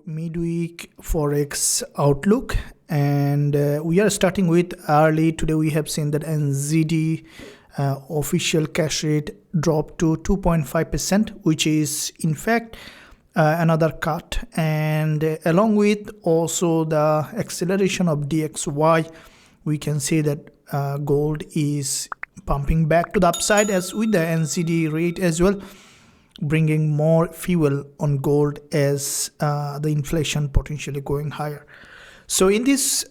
Midweek Forex outlook, and we are starting with early. Today we have seen that NZD official cash rate dropped to 2.5%, which is in fact another cut, and along with also the acceleration of DXY, we can see that gold is pumping back to the upside as with the NZD rate as well, bringing more fuel on gold as the inflation potentially going higher. So in this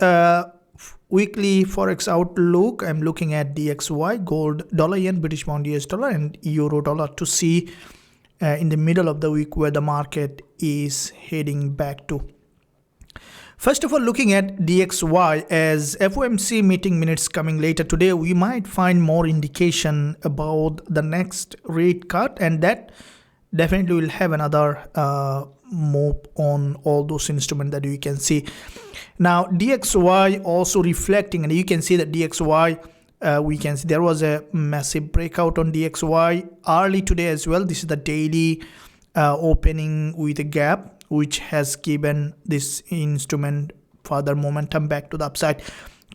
weekly Forex outlook, I'm looking at DXY, gold, dollar yen, British pound, US dollar, and euro dollar to see in the middle of the week where the market is heading back to. First of all, looking at DXY, as FOMC meeting minutes coming later today, we might find more indication about the next rate cut, and that definitely will have another move on all those instruments that you can see. Now DXY also reflecting, and you can see that DXY, we can see there was a massive breakout on DXY early today as well. This is the daily opening with a gap, which has given this instrument further momentum back to the upside.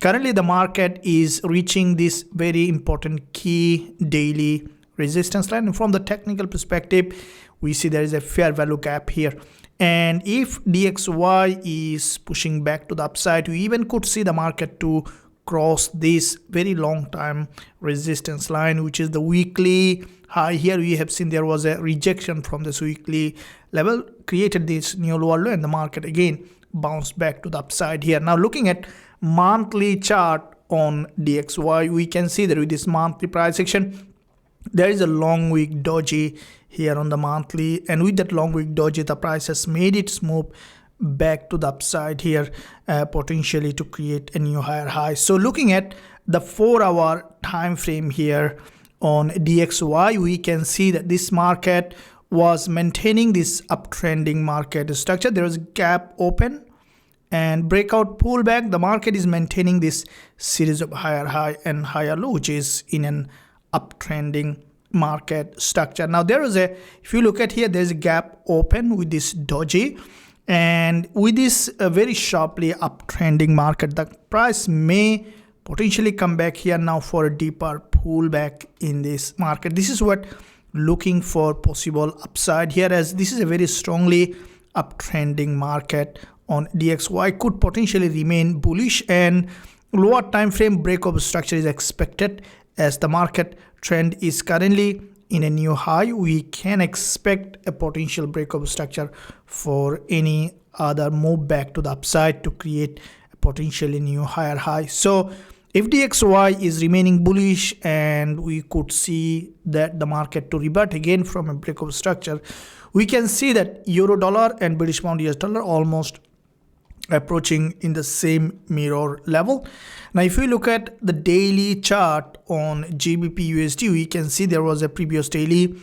Currently the market is reaching this very important key daily resistance line, and from the technical perspective we see there is a fair value gap here, and if DXY is pushing back to the upside, we even could see the market to cross this very long time resistance line, which is the weekly high. Here we have seen there was a rejection from this weekly level, created this new lower low, and the market again bounced back to the upside here. Now looking at monthly chart on DXY, we can see that with this monthly price action, there is a long wick doji here on the monthly, and with that long wick doji, the price has made its move back to the upside here, potentially to create a new higher high. So looking at the 4-hour time frame here on DXY, we can see that this market was maintaining this uptrending market structure. There was a gap open and breakout pullback. The market is maintaining this series of higher high and higher low, which is in an uptrending market structure. Now there is a, if you look at here, there's a gap open with this doji, and with this very sharply uptrending market, the price may potentially come back here now for a deeper pullback in this market. This is what looking for possible upside here, as this is a very strongly uptrending market on DXY, could potentially remain bullish, and lower time frame break of structure is expected. As the market trend is currently in a new high, we can expect a potential break of structure for any other move back to the upside to create a potentially new higher high. So if DXY is remaining bullish, and we could see that the market to revert again from a break of structure, we can see that euro dollar and British pound US dollar almost approaching in the same mirror level. Now if we look at the daily chart on GBPUSD, we can see there was a previous daily.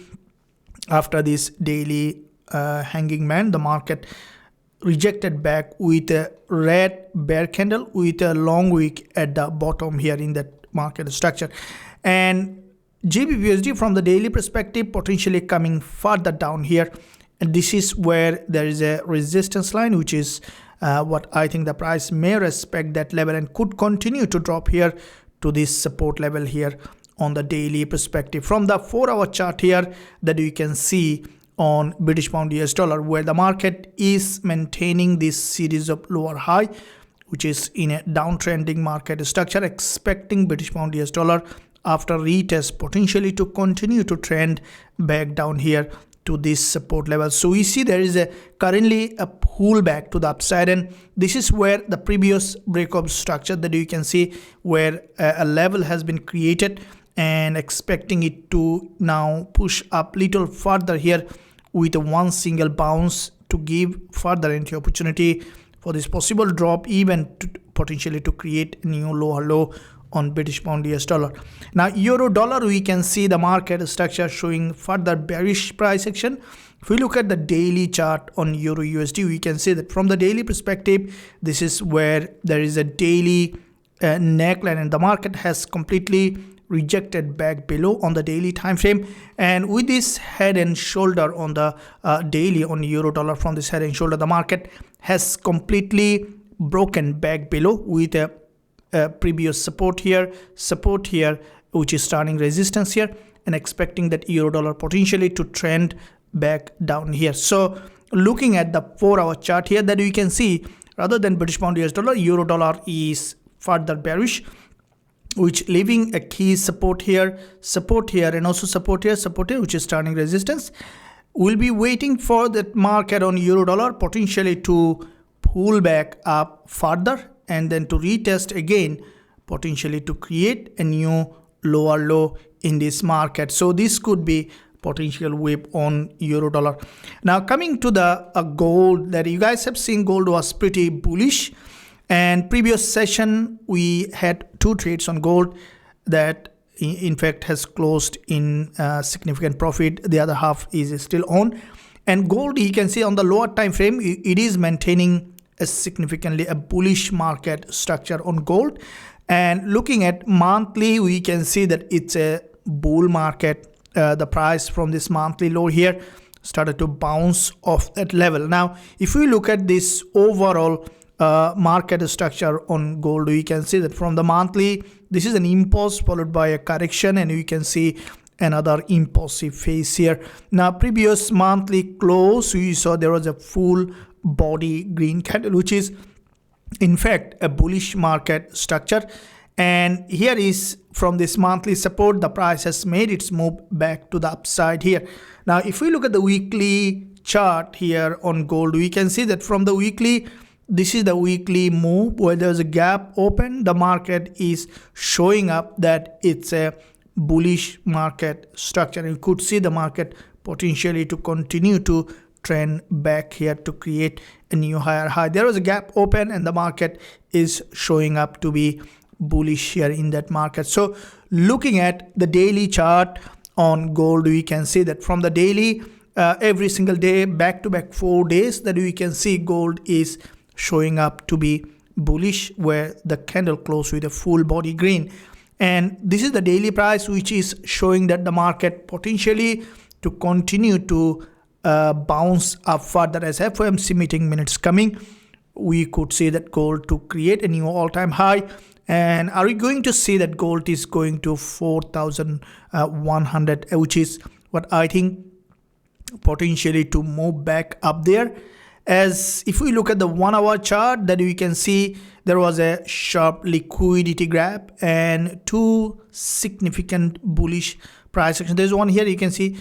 After this daily hanging man, the market rejected back with a red bear candle with a long wick at the bottom here in that market structure, and GBPUSD from the daily perspective potentially coming further down here, and this is where there is a resistance line, which is what I think the price may respect that level and could continue to drop here to this support level here on the daily perspective. From the 4-hour chart here that you can see on British pound US dollar, where the market is maintaining this series of lower high, which is in a downtrending market structure, expecting British pound US dollar after retest potentially to continue to trend back down here to this support level. So we see there is a currently a pullback to the upside, and this is where the previous breakup structure that you can see where a level has been created, and expecting it to now push up little further here with a one single bounce to give further entry opportunity for this possible drop, even to potentially to create a new lower low on British pound US dollar. Now euro dollar, we can see the market structure showing further bearish price action. If we look at the daily chart on euro USD, we can see that from the daily perspective, this is where there is a daily neckline, and the market has completely rejected back below on the daily time frame, and with this head and shoulder on the daily on euro dollar, from this head and shoulder the market has completely broken back below with a previous support here, which is turning resistance here, and expecting that euro dollar potentially to trend back down here. So looking at the 4-hour chart here, that we can see rather than British pound US dollar, euro dollar is further bearish, which leaving a key support here, and also support here, which is turning resistance. We'll be waiting for that market on euro dollar potentially to pull back up further and then to retest again, potentially to create a new lower low in this market. So this could be potential wave on euro dollar. Now coming to the gold, that you guys have seen gold was pretty bullish, and previous session we had 2 trades on gold that in fact has closed in significant profit. The other half is still on, and gold, you can see on the lower time frame it is maintaining a significantly a bullish market structure on gold. And looking at monthly, we can see that it's a bull market. The price from this monthly low here started to bounce off that level. Now if we look at this overall market structure on gold, we can see that from the monthly, this is an impulse followed by a correction, and we can see another impulsive phase here. Now previous monthly close, we saw there was a full body green candle, which is in fact a bullish market structure. And here is from this monthly support, the price has made its move back to the upside here. Now if we look at the weekly chart here on gold, we can see that from the weekly, this is the weekly move where there's a gap open. The market is showing up that it's a bullish market structure. You could see the market potentially to continue to trend back here to create a new higher high. There was a gap open and the market is showing up to be bullish here in that market. So looking at the daily chart on gold, we can see that from the daily, every single day, back to back 4 days, that we can see gold is showing up to be bullish, where the candle closed with a full body green. And this is the daily price, which is showing that the market potentially to continue to bounce up further. As FOMC meeting minutes coming, we could see that gold to create a new all-time high. And are we going to see that gold is going to 4,100, which is what I think potentially to move back up there. As if we look at the 1 hour chart, that we can see there was a sharp liquidity grab and 2 significant bullish price action. There's one here you can see,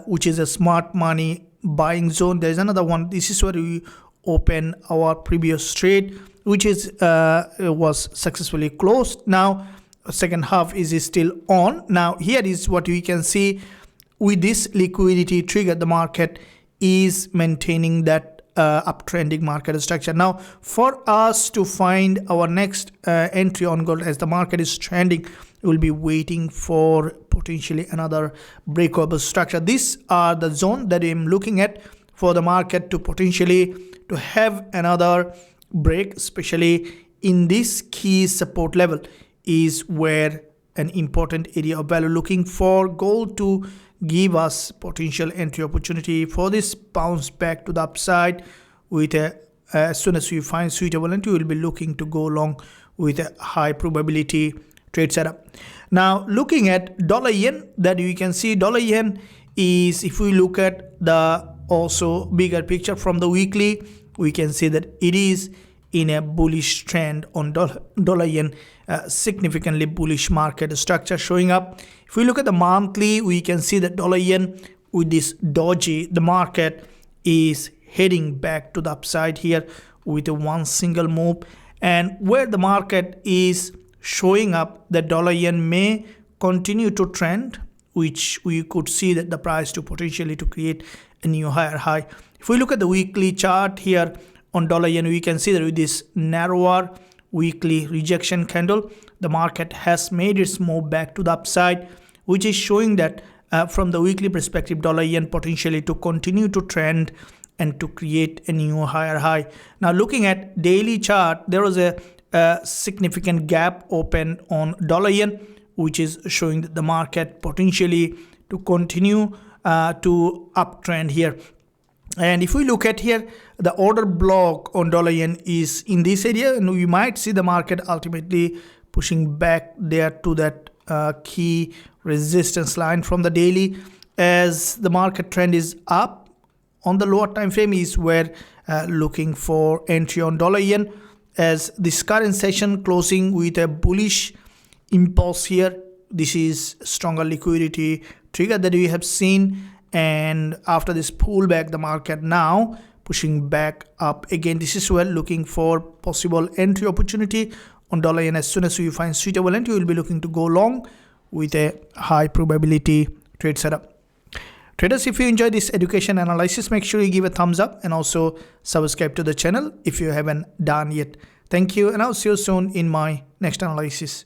which is a smart money buying zone. There's another one. This is where we open our previous trade, which is was successfully closed. Now second half is still on. Now here is what we can see with this liquidity trigger, the market is maintaining that uptrending market structure. Now for us to find our next entry on gold, as the market is trending, we'll be waiting for potentially another breakable structure. These are the zone that I'm looking at for the market to potentially to have another break, especially in this key support level is where an important area of value, looking for gold to give us potential entry opportunity for this bounce back to the upside. With a as soon as we find suitable entry, we will be looking to go along with a high probability trade setup. Now looking at dollar yen, that you can see dollar yen is, if we look at the also bigger picture from the weekly, we can see that it is in a bullish trend on dollar yen, significantly bullish market structure showing up. If we look at the monthly, we can see that dollar yen with this doji, the market is heading back to the upside here with a one single move, and where the market is showing up that dollar yen may continue to trend, which we could see that the price to potentially to create a new higher high. If we look at the weekly chart here on dollar yen, we can see that with this narrower weekly rejection candle, the market has made its move back to the upside, which is showing that from the weekly perspective, dollar yen potentially to continue to trend and to create a new higher high. Now looking at daily chart, there was a significant gap open on dollar yen, which is showing that the market potentially to continue to uptrend here. And if we look at here, the order block on dollar yen is in this area, and we might see the market ultimately pushing back there to that key resistance line from the daily, as the market trend is up on the lower time frame is where looking for entry on dollar yen, as this current session closing with a bullish impulse here. This is stronger liquidity trigger that we have seen, and after this pullback the market now pushing back up again. This is where looking for possible entry opportunity on dollar yen. As soon as you find suitable entry, you will be looking to go long with a high probability trade setup. Traders, if you enjoy this education analysis, make sure you give a thumbs up and also subscribe to the channel if you haven't done yet. Thank you, and I'll see you soon in my next analysis.